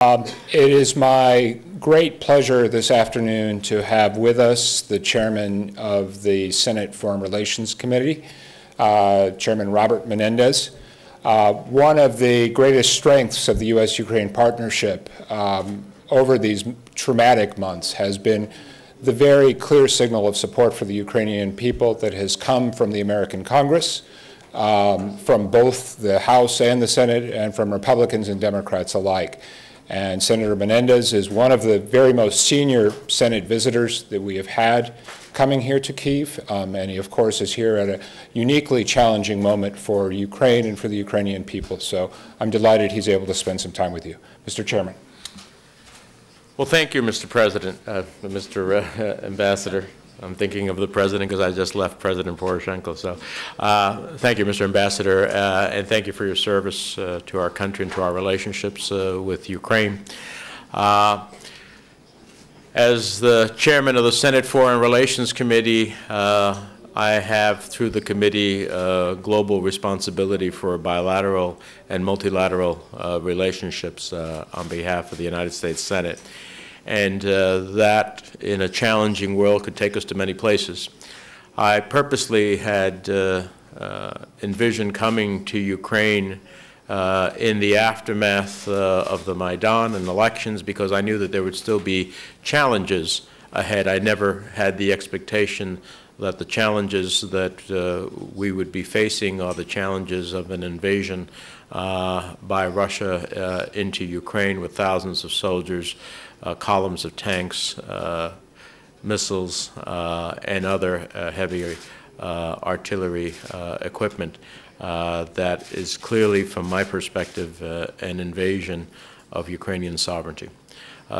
It is my great pleasure this afternoon to have with us the chairman of the Senate Foreign Relations Committee, Chairman Robert Menendez. One of the greatest strengths of the U.S.-Ukraine partnership over these traumatic months has been the very clear signal of support for the Ukrainian people that has come from the American Congress, from both the House and the Senate, and from Republicans and Democrats alike. And Senator Menendez is one of the very most senior Senate visitors that we have had coming here to Kyiv, and he, of course, is here at a uniquely challenging moment for Ukraine and for the Ukrainian people. So I'm delighted he's able to spend some time with you. Mr. Chairman. Well, thank you, Mr. President, Mr. Ambassador. I'm thinking of the President because I just left President Poroshenko. So thank you, Mr. Ambassador, and thank you for your service to our country and to our relationships with Ukraine. As the chairman of the Senate Foreign Relations Committee, I have, through the committee, global responsibility for bilateral and multilateral relationships on behalf of the United States Senate. And that, in a challenging world, could take us to many places. I purposely had envisioned coming to Ukraine in the aftermath of the Maidan and elections because I knew that there would still be challenges ahead. I never had the expectation that the challenges that we would be facing are the challenges of an invasion by Russia into Ukraine with thousands of soldiers, columns of tanks, missiles, and other heavy artillery equipment that is clearly, from my perspective, an invasion of Ukrainian sovereignty.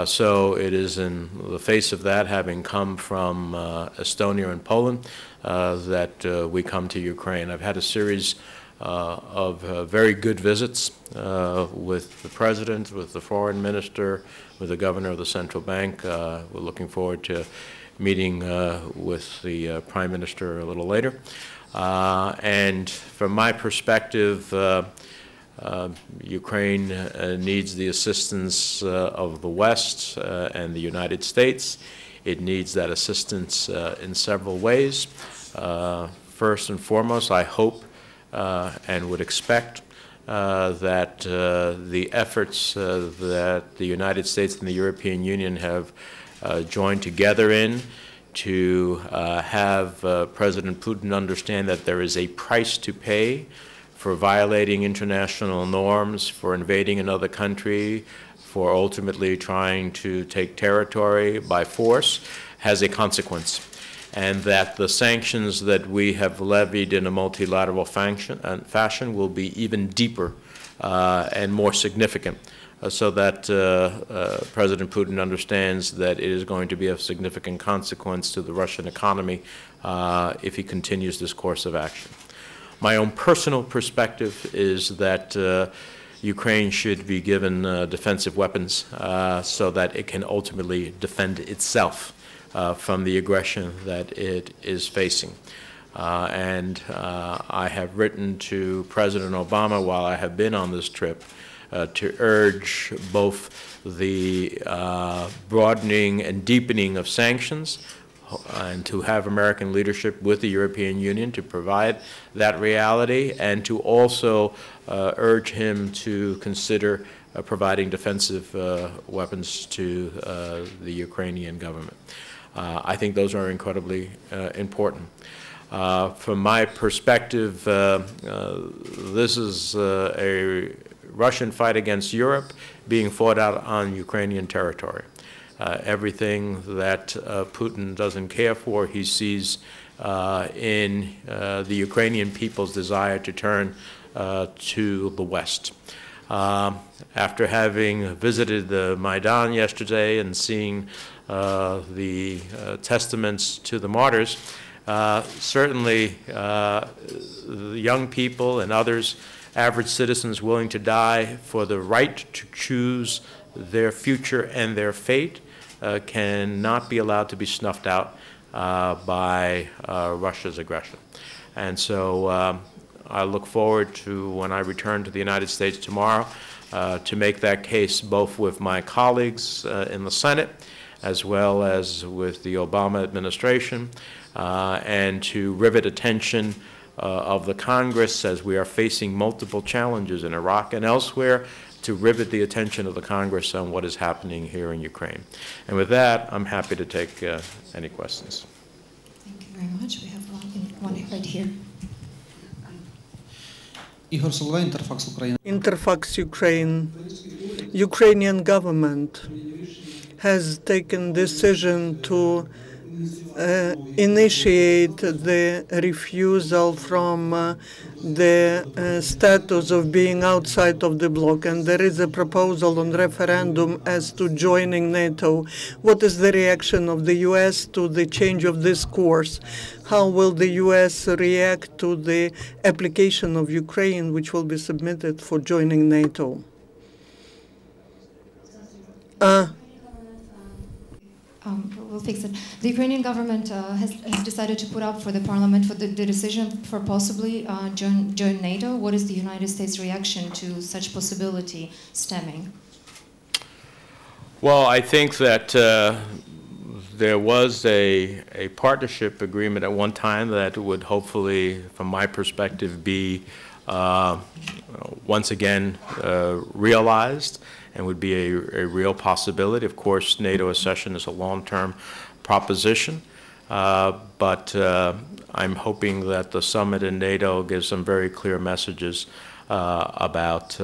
So it is in the face of that, having come from Estonia and Poland, that we come to Ukraine. I've had a series of very good visits with the President, with the Foreign Minister, with the Governor of the Central Bank. We're looking forward to meeting with the Prime Minister a little later. And from my perspective, Ukraine needs the assistance of the West and the United States. It needs that assistance in several ways. First and foremost, I hope and would expect that the efforts that the United States and the European Union have joined together in to have President Putin understand that there is a price to pay for violating international norms, for invading another country, for ultimately trying to take territory by force, has a consequence. And that the sanctions that we have levied in a multilateral fashion will be even deeper and more significant, so that President Putin understands that it is going to be of significant consequence to the Russian economy if he continues this course of action. My own personal perspective is that Ukraine should be given defensive weapons so that it can ultimately defend itself from the aggression that it is facing. And I have written to President Obama while I have been on this trip to urge both the broadening and deepening of sanctions and to have American leadership with the European Union to provide that reality, and to also urge him to consider providing defensive weapons to the Ukrainian government. I think those are incredibly important. From my perspective, this is a Russian fight against Europe being fought out on Ukrainian territory. Everything that Putin doesn't care for, he sees in the Ukrainian people's desire to turn to the West. After having visited the Maidan yesterday and seeing the testaments to the martyrs, certainly the young people and others, average citizens willing to die for the right to choose their future and their fate, cannot be allowed to be snuffed out by Russia's aggression. And so I look forward to, when I return to the United States tomorrow, to make that case both with my colleagues in the Senate as well as with the Obama administration, and to rivet attention of the Congress as we are facing multiple challenges in Iraq and elsewhere, to rivet the attention of the Congress on what is happening here in Ukraine. And with that, I'm happy to take any questions. Thank you very much. We have one right here. Interfax Ukraine. Ukrainian government has taken decision to initiate the refusal from the status of being outside of the bloc, and there is a proposal on referendum as to joining NATO. What is the reaction of the U.S. to the change of this course? How will the U.S. react to the application of Ukraine, which will be submitted for joining NATO? We'll fix it. The Ukrainian government has decided to put up for the parliament for the decision for possibly join NATO. What is the United States' reaction to such possibility stemming? Well, I think that there was a partnership agreement at one time that would hopefully, from my perspective, be once again realized, and would be a real possibility. Of course, NATO accession is a long-term proposition, but I'm hoping that the summit in NATO gives some very clear messages about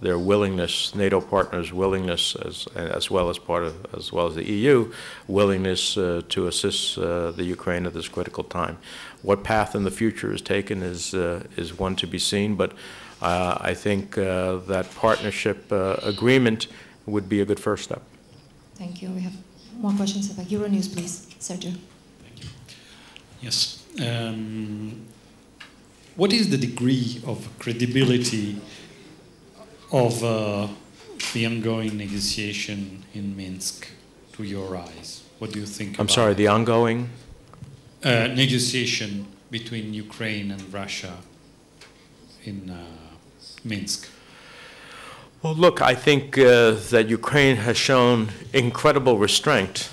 their willingness, NATO partners' willingness, as well as the EU willingness to assist the Ukraine at this critical time. What path in the future is taken is one to be seen, but I think that partnership agreement would be a good first step. Thank you. We have more questions about Euronews, please. Sergio. Thank you. Yes. What is the degree of credibility of the ongoing negotiation in Minsk to your eyes? What do you think? I'm sorry, the ongoing? Negotiation between Ukraine and Russia in Minsk. Well, look, I think that Ukraine has shown incredible restraint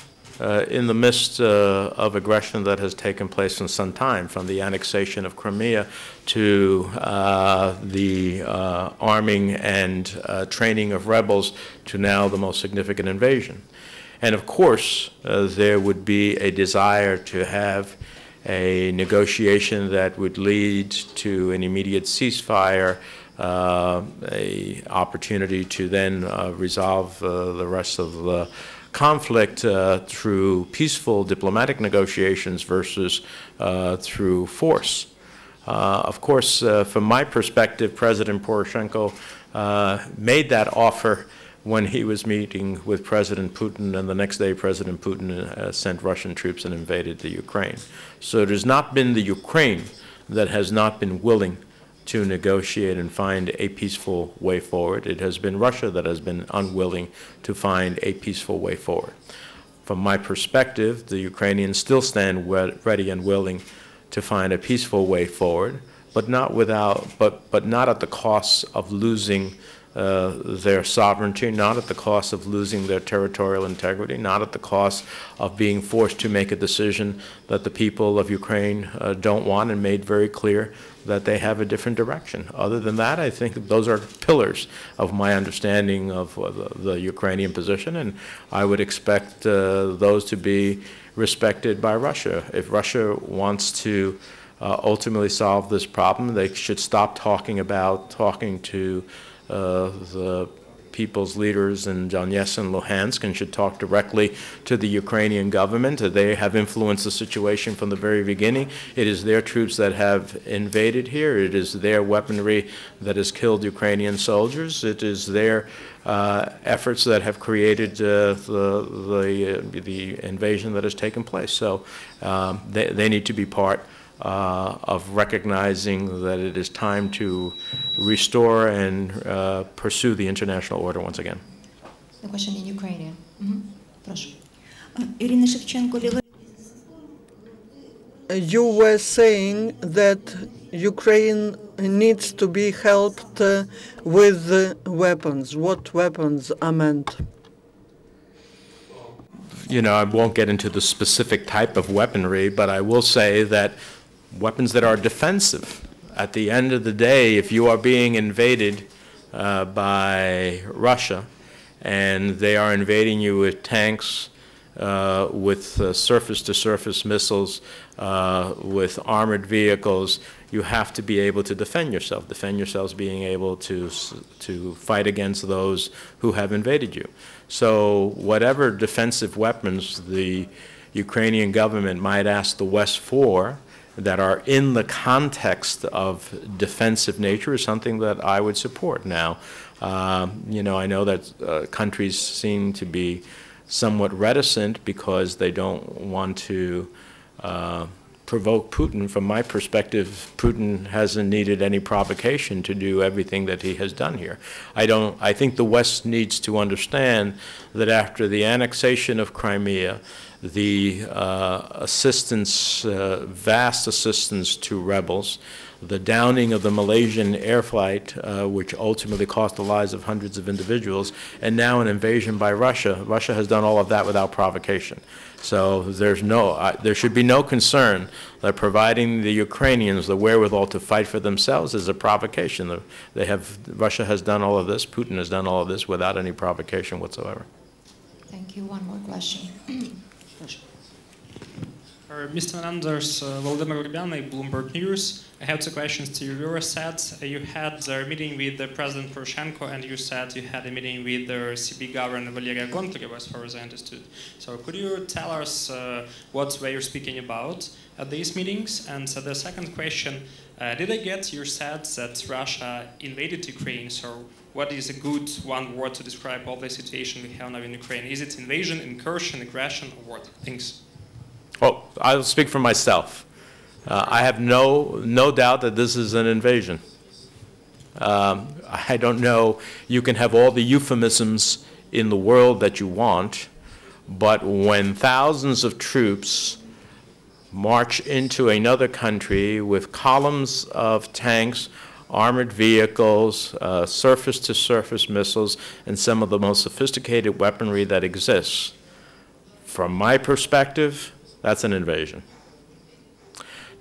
in the midst of aggression that has taken place in some time, from the annexation of Crimea to the arming and training of rebels to now the most significant invasion. And of course, there would be a desire to have a negotiation that would lead to an immediate ceasefire, a opportunity to then resolve the rest of the conflict through peaceful diplomatic negotiations versus through force. Of course, from my perspective, President Poroshenko made that offer when he was meeting with President Putin, and the next day President Putin sent Russian troops and invaded the Ukraine. So it has not been the Ukraine that has not been willing to negotiate and find a peaceful way forward. It has been Russia that has been unwilling to find a peaceful way forward. From my perspective, the Ukrainians still stand ready and willing to find a peaceful way forward, but not at the cost of losing their sovereignty, not at the cost of losing their territorial integrity, not at the cost of being forced to make a decision that the people of Ukraine don't want, and made very clear that they have a different direction. Other than that, I think those are pillars of my understanding of the Ukrainian position, and I would expect those to be respected by Russia. If Russia wants to ultimately solve this problem, they should stop talking to the people's leaders in Donetsk and Luhansk, and should talk directly to the Ukrainian government. They have influenced the situation from the very beginning. It is their troops that have invaded here. It is their weaponry that has killed Ukrainian soldiers. It is their efforts that have created the invasion that has taken place. So they need to be part of recognizing that it is time to restore and pursue the international order once again. The question in Ukrainian. You were saying that Ukraine needs to be helped with weapons. What weapons are meant? You know, I won't get into the specific type of weaponry, but I will say that weapons that are defensive. At the end of the day, if you are being invaded by Russia, and they are invading you with tanks, with surface-to-surface missiles, with armored vehicles, you have to be able to defend yourself. Defend yourselves being able to fight against those who have invaded you. So whatever defensive weapons the Ukrainian government might ask the West for, that are in the context of defensive nature, is something that I would support. Now, you know, I know that countries seem to be somewhat reticent because they don't want to provoke Putin. From my perspective, Putin hasn't needed any provocation to do everything that he has done here. I think the West needs to understand that after the annexation of Crimea, the assistance, vast assistance to rebels, the downing of the Malaysian air flight, which ultimately cost the lives of hundreds of individuals, and now an invasion by Russia. Russia has done all of that without provocation. So there should be no concern that providing the Ukrainians the wherewithal to fight for themselves is a provocation. Russia has done all of this, Putin has done all of this without any provocation whatsoever. Thank you. One more question. Mr. Menendez, Volodymyr Urbianek, Bloomberg News. I have two questions to you. You said you had a meeting with President Poroshenko, and you said you had a meeting with the CB governor Valeria Kontreva, as far as I understood. So could you tell us what were you speaking about at these meetings? And the second question, did I get you said that Russia invaded Ukraine? So what is a good one word to describe all the situation we have now in Ukraine? Is it invasion, incursion, aggression, or what? Thanks. Well, I'll speak for myself. I have no doubt that this is an invasion. I don't know, you can have all the euphemisms in the world that you want, but when thousands of troops march into another country with columns of tanks, armored vehicles, surface-to-surface missiles, and some of the most sophisticated weaponry that exists, from my perspective, that's an invasion.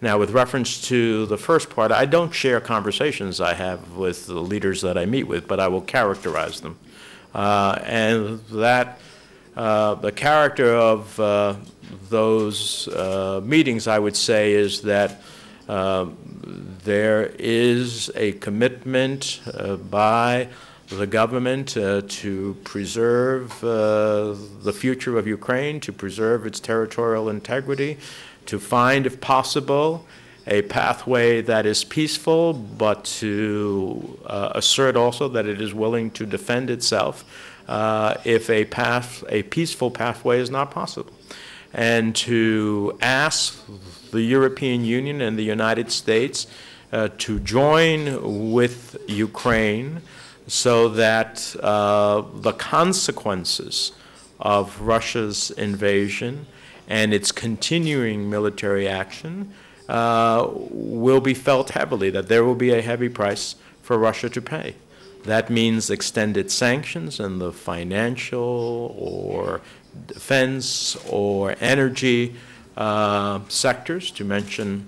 Now, with reference to the first part, I don't share conversations I have with the leaders that I meet with, but I will characterize them. And that the character of those meetings, I would say, is that there is a commitment by the government to preserve the future of Ukraine, to preserve its territorial integrity, to find, if possible, a pathway that is peaceful, but to assert also that it is willing to defend itself if a peaceful pathway is not possible. And to ask the European Union and the United States to join with Ukraine so that the consequences of Russia's invasion and its continuing military action will be felt heavily, that there will be a heavy price for Russia to pay. That means extended sanctions in the financial or defense or energy sectors, to mention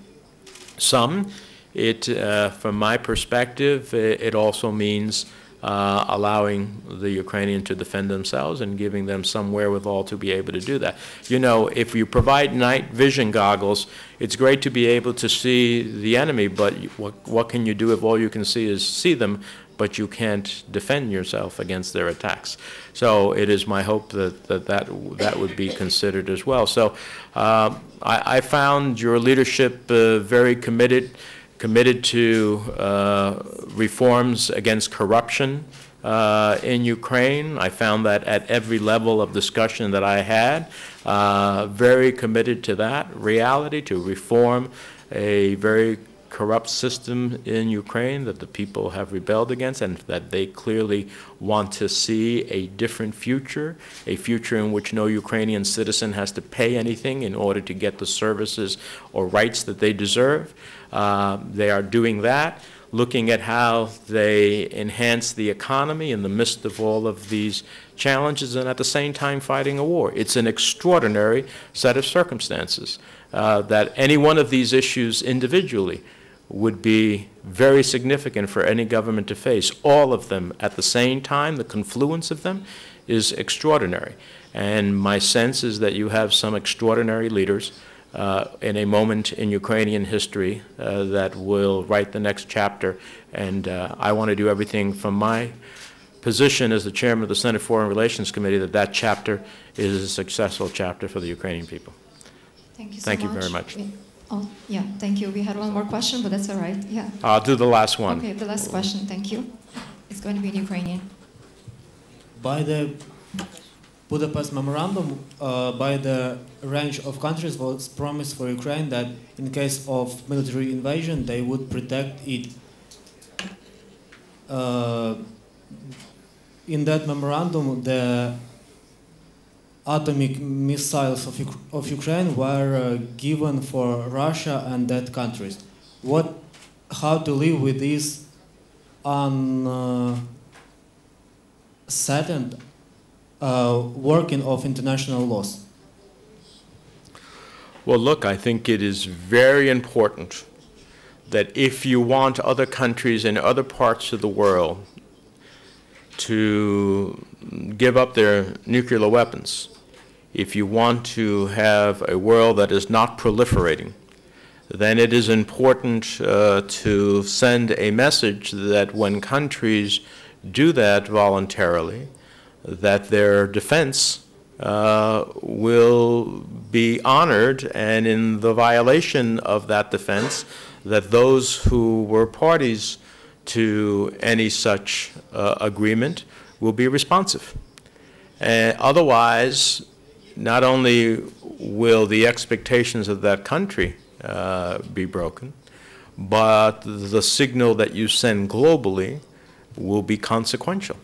some. From my perspective, it also means allowing the Ukrainians to defend themselves and giving them some wherewithal to be able to do that. You know, if you provide night vision goggles, it's great to be able to see the enemy, but what can you do if all you can see is see them, but you can't defend yourself against their attacks? So it is my hope that would be considered as well. So I found your leadership very committed to reforms against corruption in Ukraine. I found that at every level of discussion that I had, very committed to that reality, to reform a very corrupt system in Ukraine that the people have rebelled against, and that they clearly want to see a different future, a future in which no Ukrainian citizen has to pay anything in order to get the services or rights that they deserve. They are doing that. looking at how they enhance the economy in the midst of all of these challenges and at the same time fighting a war. It's an extraordinary set of circumstances that any one of these issues individually would be very significant for any government to face. All of them at the same time, the confluence of them is extraordinary. And my sense is that you have some extraordinary leaders in a moment in Ukrainian history that will write the next chapter. And I want to do everything from my position as the chairman of the Senate Foreign Relations Committee that that chapter is a successful chapter for the Ukrainian people. Thank you so much. Thank you very much. Oh, yeah, thank you. We had one more question, but that's all right. Yeah. I'll do the last one. Okay, the last question. Thank you. It's going to be in Ukrainian. By the Budapest Memorandum, by the range of countries was promised for Ukraine that in case of military invasion, they would protect it. In that memorandum, the atomic missiles of Ukraine were given for Russia and that countries. How to live with this uncertain working of international laws? Well, look, I think it is very important that if you want other countries in other parts of the world to give up their nuclear weapons, if you want to have a world that is not proliferating, then it is important to send a message that when countries do that voluntarily, that their defense will be honored, and in the violation of that defense, that those who were parties to any such agreement will be responsive. Otherwise, not only will the expectations of that country be broken, but the signal that you send globally will be consequential.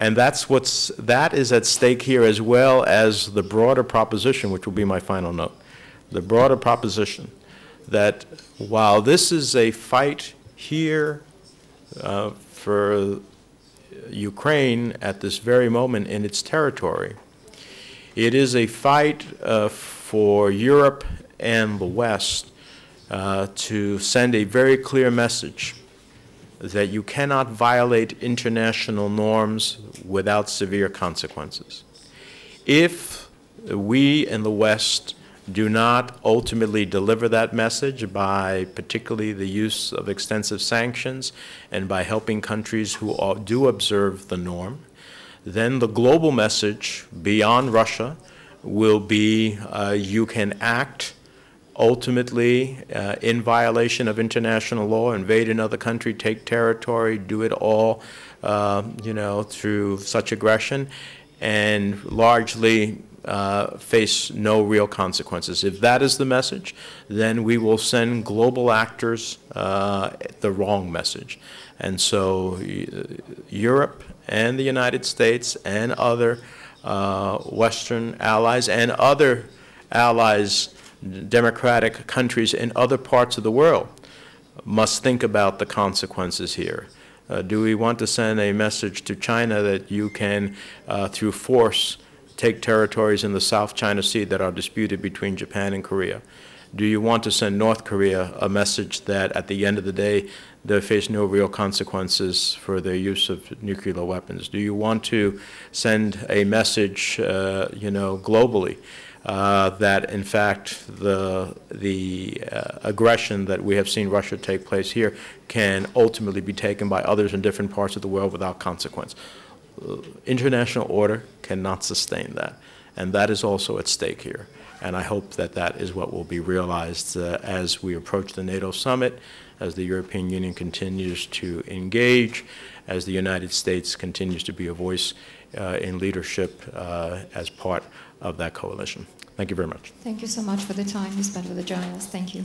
And that is at stake here, as well as the broader proposition, which will be my final note, the broader proposition that while this is a fight here for Ukraine at this very moment in its territory, it is a fight for Europe and the West to send a very clear message that you cannot violate international norms without severe consequences. If we in the West do not ultimately deliver that message by particularly the use of extensive sanctions and by helping countries who do observe the norm, then the global message beyond Russia will be you can act ultimately in violation of international law, invade another country, take territory, do it all through such aggression, and largely face no real consequences. If that is the message, then we will send global actors the wrong message. And so Europe and the United States and other Western allies and other allies, democratic countries in other parts of the world, must think about the consequences here. Do we want to send a message to China that you can, through force, take territories in the South China Sea that are disputed between Japan and Korea? Do you want to send North Korea a message that at the end of the day they face no real consequences for their use of nuclear weapons? Do you want to send a message, globally, that in fact the aggression that we have seen Russia take place here can ultimately be taken by others in different parts of the world without consequence? International order cannot sustain that, and that is also at stake here. And I hope that that is what will be realized as we approach the NATO summit, as the European Union continues to engage, as the United States continues to be a voice in leadership as part of that coalition. Thank you very much. Thank you so much for the time you spent with the journalists. Thank you.